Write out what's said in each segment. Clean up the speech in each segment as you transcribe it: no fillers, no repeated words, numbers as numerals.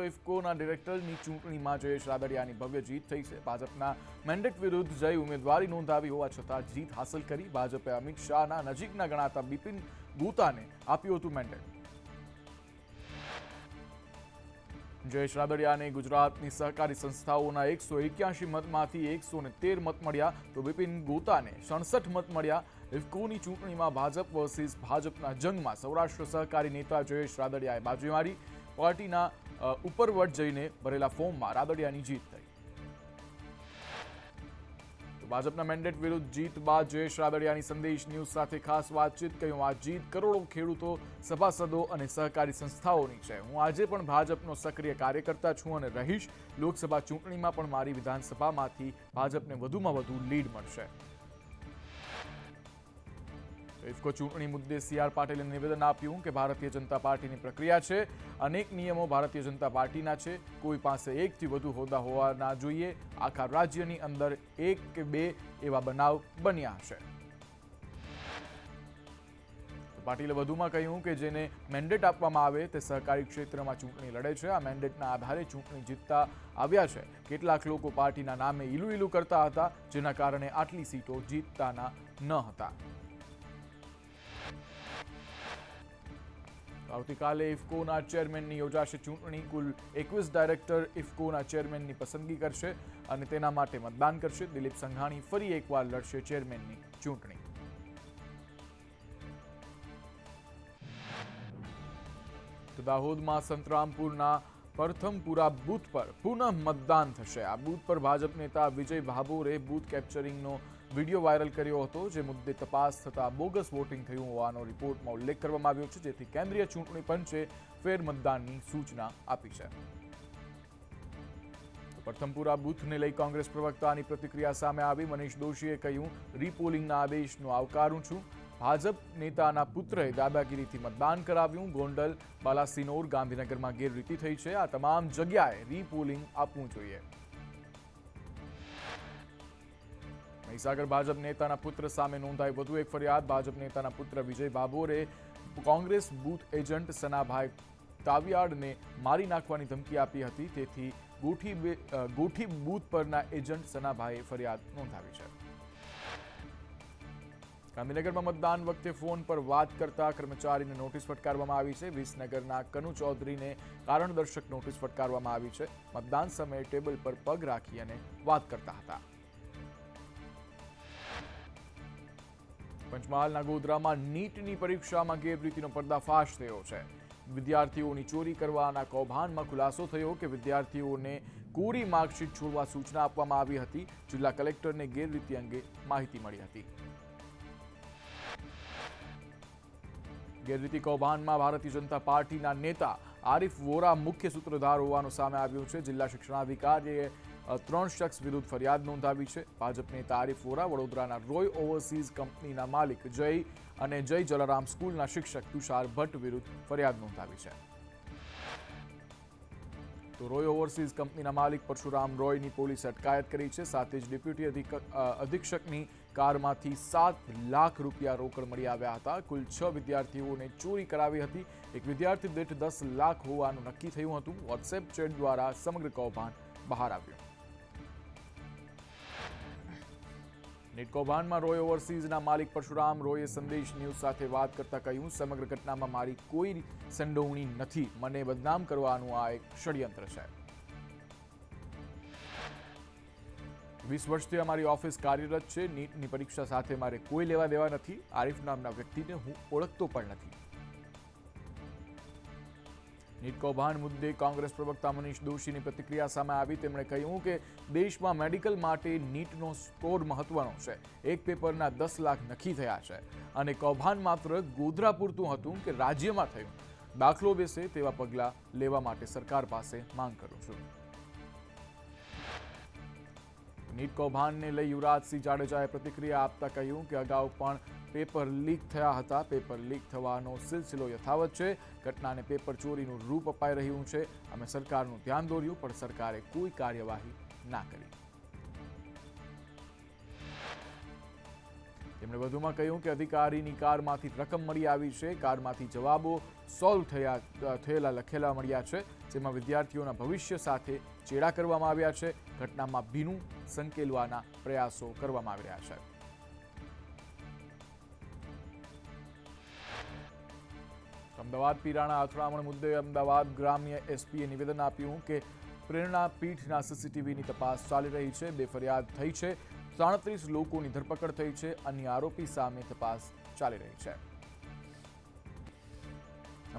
ઇફકોના ડિરેક્ટરની ચૂંટણીમાં જયેશ રાદડિયાની ભવ્ય જીત થઈ છે. ભાજપના મેન્ડેટ વિરુદ્ધ જઈ ઉમેદવારી નોંધાવી હોવા છતાં જીત હાંસલ કરી. ભાજપે અમિત શાહના નજીકના ગણાતા બિપિન ગુતાને આપ્યું હતું મેન્ડેટ. જયેશ રાદડિયાને ગુજરાતની સહકારી સંસ્થાઓના 181 મતમાંથી 113 મત મળ્યા તો બિપિન ગોતાને 67 મત મળ્યા. ઇફકોની ચૂંટણીમાં ભાજપ વર્સિસ ભાજપના જંગમાં સૌરાષ્ટ્ર સહકારી નેતા જયેશ રાદડિયાએ બાજી મારી. પાર્ટીના ઉપરવટ જઈને ભરેલા ફોર્મમાં રાદડિયાની જીત થઈ. ભાજપના મેન્ડેટ વિરુદ્ધ જીત બાદ જયેશ રાદડિયાની સંદેશ ન્યૂઝ સાથે ખાસ વાતચીત કહ્યું, આ જીત કરોડો ખેડૂતો, સભાસદો અને સહકારી સંસ્થાઓની છે. હું આજે પણ ભાજપનો સક્રિય કાર્યકર્તા છું અને રહીશ. લોકસભા ચૂંટણીમાં પણ મારી વિધાનસભામાંથી ભાજપને વધુમાં વધુ લીડ મળશે. ઇફકો ચૂંટણી મુદ્દે CR પાટીલે નિવેદન આપ્યું કે ભારતીય જનતા પાર્ટીની પ્રક્રિયા છે. અનેક નિયમો ભારતીય જનતા પાર્ટીના છે. કોઈ પાસે એકથી વધુ હોદ્દા હોવા ના જોઈએ. આખા રાજ્યની અંદર 1 કે 2 એવા બનાવ બન્યા હશે. પાટીલે વધુમાં કહ્યું કે જેને મેન્ડેટ આપવામાં આવે તે સહકારી ક્ષેત્રમાં ચૂંટણી લડે છે. આ મેન્ડેટના આધારે ચૂંટણી જીતતા આવ્યા છે. કેટલાક લોકો પાર્ટીના નામે ઈલું કરતા હતા, જેના કારણે આટલી સીટો જીતતાના ન હતા. આવતીકાલે ઇફકોના ચેરમેનની યોજાશે ચૂંટણી. કુલ 21 ડાયરેક્ટર ઇફકોના ચેરમેનની પસંદગી કરશે અને તેના માટે મતદાન કરશે. દિલીપ સંઘાણી ફરી એકવાર લડશે ચેરમેનની ચૂંટણી. તો દાહોદમાં સંતરામપુરના પ્રથમપુરા બૂથ પર પુનઃ મતદાન થશે. આ બૂથ પર ભાજપ નેતા વિજય ભાભોરે બૂથ કેપ્ચરિંગનો વિડીયો વાયરલ કર્યો હતો, જે મુદ્દે તપાસ થતા બોગસ વોટિંગ થયું હોવાનો રિપોર્ટમાં ઉલ્લેખ કરવામાં આવ્યો છે, જેથી કેન્દ્રીય ચૂંટણી પંચે ફેર મતદાનની સૂચના આપી છે. પ્રથમપુરા બૂથને લઈ કોંગ્રેસ પ્રવક્તાની પ્રતિક્રિયા સામે આવી. મનીષ દોશીએ કહ્યું, રીપોલિંગના આદેશનો આવકારું છું. ભાજપ નેતાના પુત્રએ દાદાગીરીથી મતદાન કરાવ્યું. ગોંડલ, બાલાસિનોર, ગાંધીનગરમાં ગેરરીતિ થઈ છે. આ તમામ જગ્યાએ રીપોલિંગ આપવું જોઈએ. મહીસાગર ભાજપ નેતાના પુત્ર સામે નોંધાઈ વધુ એક ફરિયાદ. ભાજપ નેતાના પુત્ર વિજય ભાભોરે કોંગ્રેસ બૂથ એજન્ટ સનાભાઈ તાવિયાડને મારી નાખવાની ધમકી આપી હતી. તેથી ગોઠી બૂથ પરના એજન્ટ સનાભાઈએ ફરિયાદ નોંધાવી છે. ગાંધીનગરમાં મતદાન વખતે ફોન પર વાત કરતા કર્મચારીને નોટિસ ફટકારવામાં આવી છે. વિસનગરના કનુ ચૌધરીને કારણદર્શક નોટિસ ફટકારવામાં આવી છે. મતદાન સમયે ટેબલ પર પગ રાખી અને વાત કરતા હતા. પંચમહાલના ગોધરામાં નીટની પરીક્ષામાં ગેરરીતિનો પર્દાફાશ થયો છે. વિદ્યાર્થીઓની ચોરી કરવાના કૌભાંડમાં ખુલાસો થયો કે વિદ્યાર્થીઓને કોરી માર્કશીટ છોડવા સૂચના આપવામાં આવી હતી. જિલ્લા કલેક્ટરને ગેરરીતિ અંગે માહિતી મળી હતી. ગેરરીતિ કૌભાંડમાં ભારતીય જનતા પાર્ટીના નેતા આરિફ વોરા મુખ્ય સૂત્રધાર હોવાનું સામે આવ્યું છે. જિલ્લા શિક્ષણાધિકારીએ 3 શખ્સ વિરુદ્ધ ફરિયાદ નોંધાવી છે. ભાજપ નેતા આરિફ વોરા વડોદરાના રોય ઓવરસીઝ કંપનીના માલિક જય અને જય જલારામ સ્કૂલના શિક્ષક તુષાર ભટ્ટ વિરુદ્ધ ફરિયાદ નોંધાવી છે. તો રોય ઓવરસીઝ કંપનીના માલિક પરશુરામ રોયની પોલીસે અટકાયત કરી છે. સાથે જ ડેપ્યુટી અધિક્ષકની કારમાંથી 7 લાખ રૂપિયા રોકડ મળી આવ્યા હતા. કુલ 6 વિદ્યાર્થીઓને ચોરી કરાવી હતી. એક વિદ્યાર્થી દીઠ 10 લાખ હોવાનું નક્કી થયું હતું. વોટ્સએપ ચેટ દ્વારા સમગ્ર કૌભાંડ બહાર આવ્યું. નીટ કૌભાંડમાં રોય ઓવરસીઝના માલિક પરશુરામ રોયે સંદેશ ન્યૂઝ સાથે વાત કરતા કહ્યું, સમગ્ર ઘટનામાં મારી કોઈ સંડોવણી નથી. મને બદનામ કરવાનું આ એક ષડયંત્ર છે. 20 વર્ષથી અમારી ઓફિસ કાર્યરત છે. નીટની પરીક્ષા સાથે મારે કોઈ લેવા દેવા નથી. આરિફ નામના વ્યક્તિને હું ઓળખતો પણ નથી. નીટ કૌભાંડ મુદ્દે કોંગ્રેસ પ્રવક્તા મનીષ દોશીની પ્રતિક્રિયા સામે આવી. તેમણે કહ્યું કે દેશમાં મેડિકલ માટે નીટનો સ્કોર મહત્વનો છે. એક પેપરના 10 લાખ નક્કી થયા છે અને કૌભાંડ માત્ર ગોધરા પૂરતું હતું કે રાજ્યમાં થયું. દાખલો બેસે તેવા પગલાં લેવા માટે સરકાર પાસે માંગ કરું છું. નીટ કૌભાંડને લઈ યુવરાજસિંહ જાડેજાએ પ્રતિક્રિયા આપતા કહ્યું કે અગાઉ પણ પેપર લીક થયા હતા. પેપર લીક થવાનો સિલસિલો યથાવત છે. ઘટનાને પેપર ચોરીનું રૂપ અપાઈ રહ્યું છે. અમે સરકારનું ધ્યાન દોર્યું પણ સરકારે કોઈ કાર્યવાહી ના કરી. તેમણે વધુમાં કહ્યું કે અધિકારીની કારમાંથી રકમ મળી આવી છે. કારમાંથી જવાબો સોલ્વ થયેલા લખેલા મળ્યા છે, જેમાં વિદ્યાર્થીઓના ભવિષ્ય સાથે ચેડા કરવામાં આવ્યા છે. ઘટનામાં ભીનું સંકેલવાના પ્રયાસો કરવામાં આવી રહ્યા છે. અમદાવાદ પીરાણા અથડામણ મુદ્દે અમદાવાદ ગ્રામ્ય એસપીએ નિવેદન આપ્યું કે પ્રેરણા પીઠના સીસીટીવીની તપાસ ચાલી રહી છે. 2 ફરિયાદ થઈ છે. 37 લોકોની ધરપકડ થઈ છે. અન્ય આરોપી સામે તપાસ ચાલી રહી છે.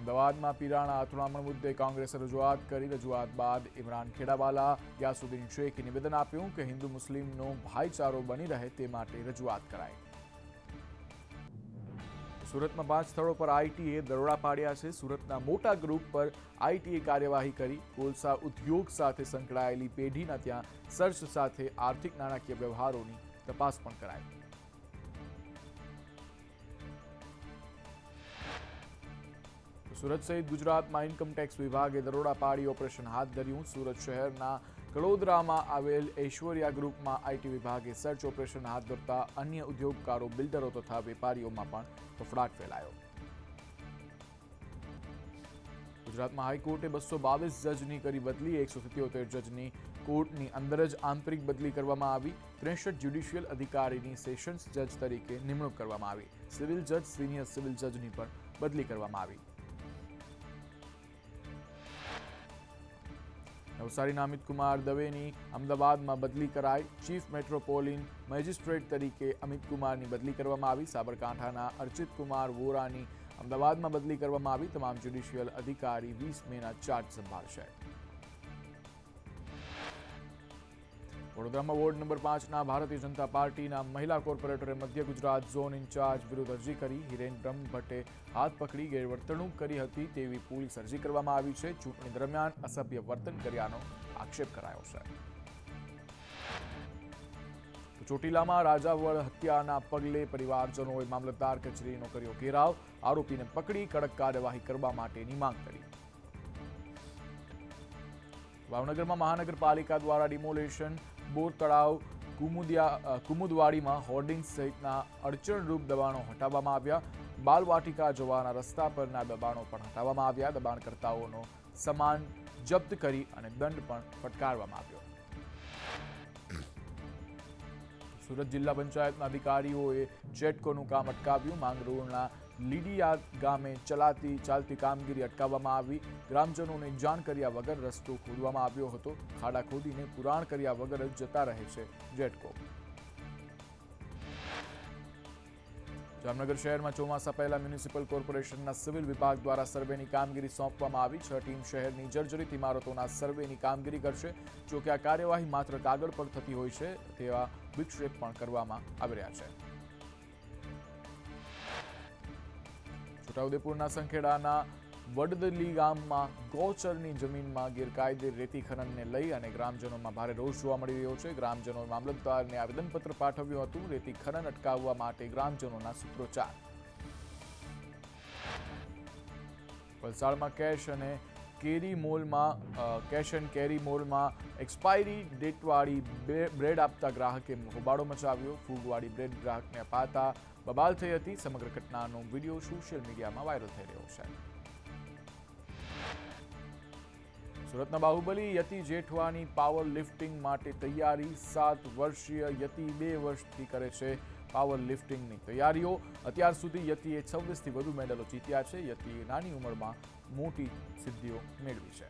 અમદાવાદમાં પીરાણા અથડામણ મુદ્દે કોંગ્રેસે રજૂઆત કરી. રજૂઆત બાદ ઇમરાન ખેડાવાલા, યાસુદ્દીન શેખે નિવેદન આપ્યું કે હિન્દુ મુસ્લિમનો ભાઈચારો બની રહે તે માટે રજૂઆત કરાઈ. સુરતમાં 5 સ્થળો પર આઈટીએ દરોડા પાડ્યા છે. સુરતના મોટા ગ્રુપ પર આઈટીએ કાર્યવાહી કરી. કોલસા ઉદ્યોગ સાથે સંકળાયેલી પેઢીના ત્યાં સર્ચ સાથે આર્થિક નાણાકીય વ્યવહારોની તપાસ પણ કરાઈ. સુરત સહિત ગુજરાતમાં ઇન્કમટેક્સ વિભાગે દરોડા પાડી ઓપરેશન હાથ ધર્યું. સુરત શહેરના કડોદરામાં આવેલ ઐશ્વર્યા ગ્રુપમાં આઈટી વિભાગે સર્ચ ઓપરેશન હાથ ધરતા અન્ય ઉદ્યોગકારો, બિલ્ડરો તથા વેપારીઓમાં પણ ફફડાટ ફેલાયો. ગુજરાતમાં હાઈકોર્ટે 222 જજની કરી બદલી. 177 જજની કોર્ટની અંદર જ આંતરિક બદલી કરવામાં આવી. 63 જ્યુડિશિયલ અધિકારીની સેશન્સ જજ તરીકે નિમણૂક કરવામાં આવી. સિવિલ જજ, સિનિયર સિવિલ જજની પણ બદલી કરવામાં આવી. નવસારીના અમિતકુમાર દવેની અમદાવાદમાં બદલી કરાઈ. ચીફ મેટ્રોપોલિટન મેજિસ્ટ્રેટ તરીકે અમિતકુમારની બદલી કરવામાં આવી. સાબરકાંઠાના અર્ચિતકુમાર વોરાની અમદાવાદમાં બદલી કરવામાં આવી. તમામ જ્યુડિશિયલ અધિકારી 20 મેના ચાર્જ સંભાળશે. વડોદરામાં વોર્ડ નંબર 5ના ભારતીય જનતા પાર્ટીના મહિલા કોર્પોરેટરે મધ્ય ગુજરાત ઝોન ઇન્ચાર્જ વિરુદ્ધ અરજી કરી. હિરેન બ્રહ્મભટ્ટે હાથ પકડી ગેરવર્તણૂક કરી હતી તેવી પોલીસ અરજી કરવામાં આવી છે. ચૂંટણી દરમિયાન અસભ્ય વર્તન કર્યાનો આક્ષેપ કરાયો છે. ચોટીલામાં રાજાવળ હત્યાના પગલે પરિવારજનોએ મામલતદાર કચેરીનો કર્યો ઘેરાવ. આરોપીને પકડી કડક કાર્યવાહી કરવા માટેની માંગ કરી. ભાવનગરમાં મહાનગરપાલિકા દ્વારા ડિમોલેશન, બોર તળાવ, કુમુદવાડીમાં હોર્ડિંગ્સ સહિતના અડચણરૂપ દબાણો હટાવવામાં આવ્યા. બાલવાટિકા જવાના રસ્તા પરના દબાણો પણ હટાવવામાં આવ્યા. દબાણકર્તાઓનો સામાન જપ્ત કરી અને દંડ પણ ફટકારવામાં આવ્યો. સુરત જિલ્લા પંચાયતના અધિકારીઓએ જેટકોનું કામ અટકાવ્યું. માંગરોળના લીડિયા ગામે ચાલતી કામગીરી અટકાવવામાં આવી. ગ્રામજનોને જાણ કર્યા વગર રસ્તો ખોદવામાં આવ્યો હતો. ખાડા ખોદીને પુરાણ કર્યા વગર જ જતા રહે છે જેટકો. જામનગર શહેરમાં ચોમાસા પહેલા મ્યુનિસિપલ કોર્પોરેશનના સિવિલ વિભાગ દ્વારા સર્વેની કામગીરી સોંપવામાં આવી. 6 ટીમ શહેરની જર્જરિત ઇમારતોના સર્વેની કામગીરી કરશે. જોકે આ કાર્યવાહી માત્ર કાગળ પર થતી હોય છે તેવા વિક્ષેપ પણ કરવામાં આવી રહ્યા છે. છોટાઉદેપુરના સંખેડાના વડદલી ગામમાં ગૌચરની જમીનમાં ગેરકાયદે રેતી ખનનને લઈ અને ગ્રામજનોમાં ભારે રોષ જોવા મળી રહ્યો છે. ગ્રામજનોએ મામલતદારને આવેદનપત્ર પાઠવ્યું હતું. રેતી ખનન અટકાવવા માટે ગ્રામજનોના સૂત્રોચ્ચાર. વલસાડમાં કેશ એન્ડ કેરી મોલમાં એક્સપાયરી ડેટવાળી બ્રેડ આપતા ગ્રાહકે હોબાળો મચાવ્યો. ફૂગવાળી બ્રેડ ગ્રાહકને અપાતા બબાલ થઈ હતી. સમગ્ર ઘટનાનો વિડીયો સોશિયલ મીડિયામાં વાયરલ થઈ રહ્યો છે. સુરતના બાહુબલી યતિ જેઠવાની પાવર લિફ્ટિંગ માટે તૈયારી. 7 વર્ષીય યતિ 2 વર્ષથી કરે છે પાવર લિફ્ટિંગની તૈયારીઓ. અત્યાર સુધી યતિએ 26થી વધુ મેડલો જીત્યા છે. યતિએ નાની ઉંમરમાં મોટી સિદ્ધિઓ મેળવી છે.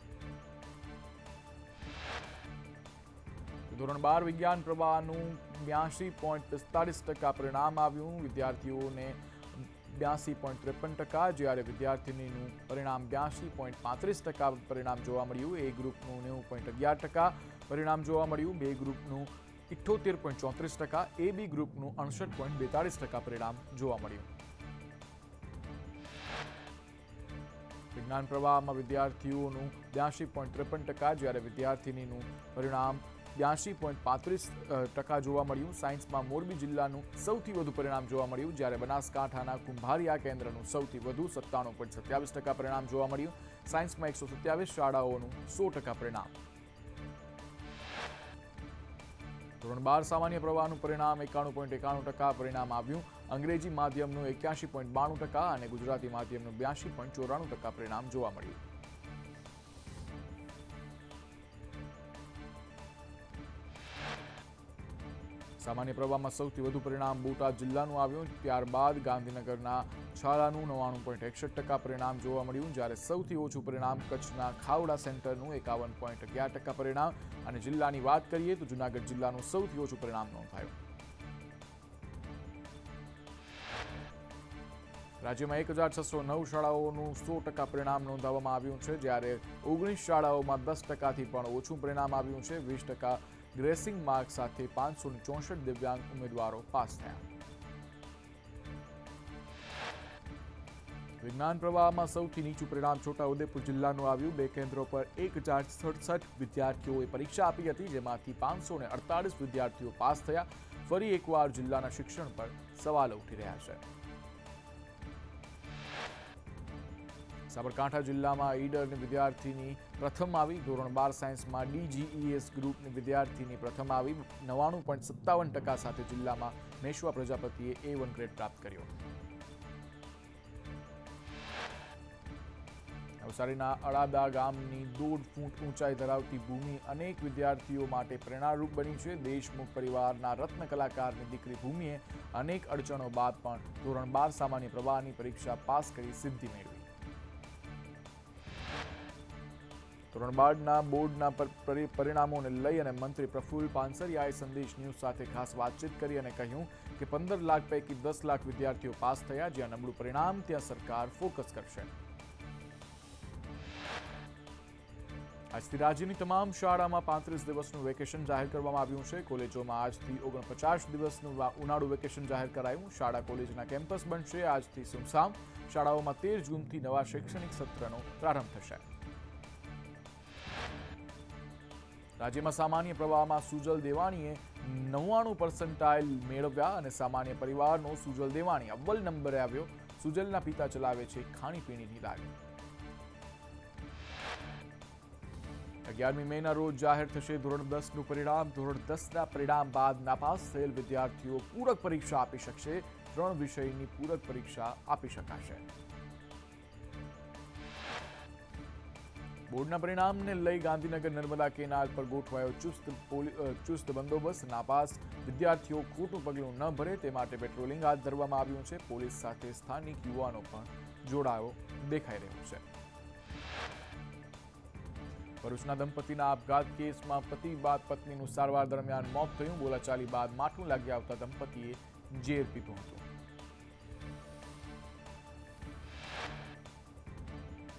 ધોરણ 12 વિજ્ઞાન પ્રવાહનું 82.45% પરિણામ આવ્યું. વિદ્યાર્થીઓને 82.53%, જ્યારે વિદ્યાર્થીનીનું પરિણામ 82.35% પરિણામ જોવા મળ્યું. એ ગ્રુપનું 90.11% પરિણામ જોવા મળ્યું. બે ગ્રુપનું 78.34%, એ બી ગ્રુપનું 68.42% પરિણામ જોવા મળ્યું. વિજ્ઞાન પ્રવાહમાં વિદ્યાર્થીઓનું 82.53%, જ્યારે વિદ્યાર્થીનીનું પરિણામ 82.35% જોવા મળ્યું. સાયન્સમાં મોરબી જિલ્લાનું સૌથી વધુ પરિણામ જોવા મળ્યું, જ્યારે બનાસકાંઠાના કુંભારિયા કેન્દ્રનું સૌથી વધુ 97.27% પરિણામ જોવા મળ્યું. સાયન્સમાં 127 શાળાઓનું 100% પરિણામ. ધોરણ 12 સામાન્ય પ્રવાહનું પરિણામ 91.91% પરિણામ આવ્યું. અંગ્રેજી માધ્યમનું 81.92% અને ગુજરાતી માધ્યમનું 82.94% પરિણામ જોવા મળ્યું. સામાન્ય પ્રવાહમાં સૌથી વધુ પરિણામ બોટાદ જિલ્લાનું આવ્યું, ત્યારબાદ ગાંધીનગરના છાલાનું 99.61% પરિણામ જોવા મળ્યું, જ્યારે સૌથી ઓછું પરિણામ કચ્છના ખાવડા સેન્ટરનું 51.11% પરિણામ અને જિલ્લાની વાત કરીએ તો જૂનાગઢ જિલ્લાનું સૌથી ઓછું પરિણામ નોંધાયું. રાજ્યમાં 1609 શાળાઓનું 100% પરિણામ નોંધાવવામાં આવ્યું છે, જ્યારે 19 શાળાઓમાં 10%થી પણ ઓછું પરિણામ આવ્યું છે. 20% ગ્રેસિંગ માર્ક સાથે 564 દિવ્યાંગ ઉમેદવારો પાસ થયા. વિજ્ઞાન પ્રવાહમાં સૌથી નીચું પરિણામ છોટાઉદેપુર જિલ્લાનું આવ્યું. 2 કેન્દ્રો પર 1067 વિદ્યાર્થીઓએ પરીક્ષા આપી હતી, જેમાંથી 548 વિદ્યાર્થીઓ પાસ થયા. ફરી એકવાર જિલ્લાના શિક્ષણ પર સવાલો ઉઠી રહ્યા છે. સાબરકાંઠા જિલ્લામાં ઈડરની વિદ્યાર્થીની પ્રથમ આવી. ધોરણ 12 સાયન્સમાં DGES ગ્રુપની વિદ્યાર્થીની પ્રથમ આવી. 99.57% સાથે જિલ્લામાં મેશ્વા પ્રજાપતિએ A1 ગ્રેડ પ્રાપ્ત કર્યો. નવસારીના અડાદા ગામની 1.5 ફૂટ ઊંચાઈ ધરાવતી ભૂમિ અનેક વિદ્યાર્થીઓ માટે પ્રેરણારૂપ બની છે. દેશમુખ પરિવારના રત્ન કલાકારની દીકરી ભૂમિએ અનેક અડચણો બાદ પણ ધોરણ 12 સામાન્ય પ્રવાહની પરીક્ષા પાસ કરી સિદ્ધિ મેળવી. ધોરણ 12ના બોર્ડના પરિણામોને લઈ અને મંત્રી પ્રફુલ્લ પાનસરિયાએ સંદેશ ન્યૂઝ સાથે ખાસ વાતચીત કરી અને કહ્યું કે 15 લાખ પૈકી 10 લાખ વિદ્યાર્થીઓ પાસ થયા. જ્યાં નબળું પરિણામ ત્યાં સરકાર ફોકસ કરશે. આજથી રાજ્યની તમામ શાળામાં 35 દિવસનું વેકેશન જાહેર કરવામાં આવ્યું છે. કોલેજોમાં આજથી 49 દિવસનું ઉનાળુ વેકેશન જાહેર કરાયું. શાળા કોલેજના કેમ્પસ બનશે આજથી સુમસામ. શાળાઓમાં 13 જૂનથી નવા શૈક્ષણિક સત્રનો પ્રારંભ થશે. રાજ્યમાં સામાન્ય પ્રવાહમાં સુજલ દેવાણીએ 99% મેળવ્યા અને સામાન્ય પરિવારનો સુજલ દેવાણી અવ્વલ નંબરે આવ્યો. સુજલના પિતા ચલાવે છે ખાણીપીણીની લારી. 11મી મેના રોજ જાહેર થશે ધોરણ 10નું પરિણામ. ધોરણ 10ના પરિણામ બાદ નાપાસ થયેલ વિદ્યાર્થીઓ પૂરક પરીક્ષા આપી શકશે. 3 વિષયની પૂરક પરીક્ષા આપી શકાશે. બોર્ડના પરિણામને લઈ ગાંધીનગર નર્મદા કેનાલ પર ગોઠવાયો ચુસ્ત બંદોબસ્ત. નાપાસ વિદ્યાર્થીઓ ખોટું પગલું ન ભરે તે માટે પેટ્રોલિંગ હાથ ધરવામાં આવ્યું છે. પોલીસ સાથે સ્થાનિક યુવાનો પણ જોડાયો દેખાઈ રહ્યો છે. ભરૂચના દંપતીના આપઘાત કેસમાં પતિ બાદ પત્નીનું સારવાર દરમિયાન મોત થયું. બોલાચાલી બાદ માઠું લાગી આવતા દંપતીએ ઝેર પીધું હતું.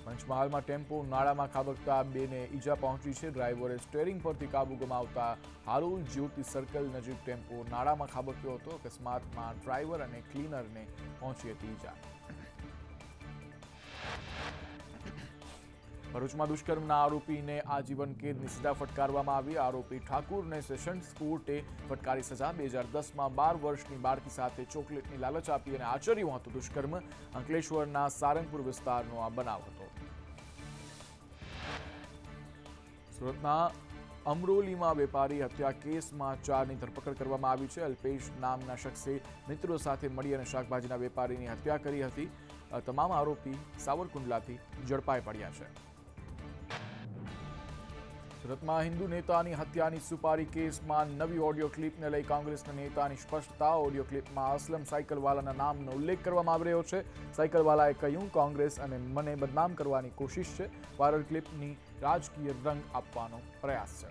પંચમહાલમાં ટેમ્પો નાળામાં ખાબકતા 2ને ઈજા પહોંચી છે. ડ્રાઈવરે સ્ટીયરિંગ પરથી કાબુ ગુમાવતા હાલોલ જ્યોતિ સર્કલ નજીક ટેમ્પો નાળામાં ખાબક્યો હતો. અકસ્માતમાં ડ્રાઈવર અને ક્લીનરને પહોંચી હતી ઈજા. ભરૂચમાં દુષ્કર્મના આરોપીને આજીવન કેદની સજા ફટકારવામાં આવી. આરોપી ઠાકુરને સેશન્સ કોર્ટે ફટકારી સજા. 2010માં 12 વર્ષની બાળકી સાથે ચોકલેટની લાલચ આપી અને આચર્યું હતું દુષ્કર્મ. અંકલેશ્વરના સારંગપુર વિસ્તારનો આ બનાવ હતો. સુરતના અમરોલીમાં વેપારી હત્યા કેસમાં 4ની ધરપકડ કરવામાં આવી છે. અલ્પેશ નામના શખ્સે મિત્રો સાથે મળી અને શાકભાજીના વેપારીની હત્યા કરી હતી. તમામ આરોપી સાવરકુંડલાથી ઝડપાઈ પડ્યા છે. સુરતમાં હિન્દુ નેતાની હત્યાની સુપારી કેસમાં નવી ઓડિયો ક્લિપને લઈ કોંગ્રેસના નેતાની સ્પષ્ટતા. ઓડિયો ક્લિપમાં અસલમ સાયકલવાલાના નામનો ઉલ્લેખ કરવામાં આવી રહ્યો છે. સાયકલવાલાએ કહ્યું, કોંગ્રેસ અને મને બદનામ કરવાની કોશિશ છે. વાયરલ ક્લિપની રાજકીય રંગ આપવાનો પ્રયાસ છે.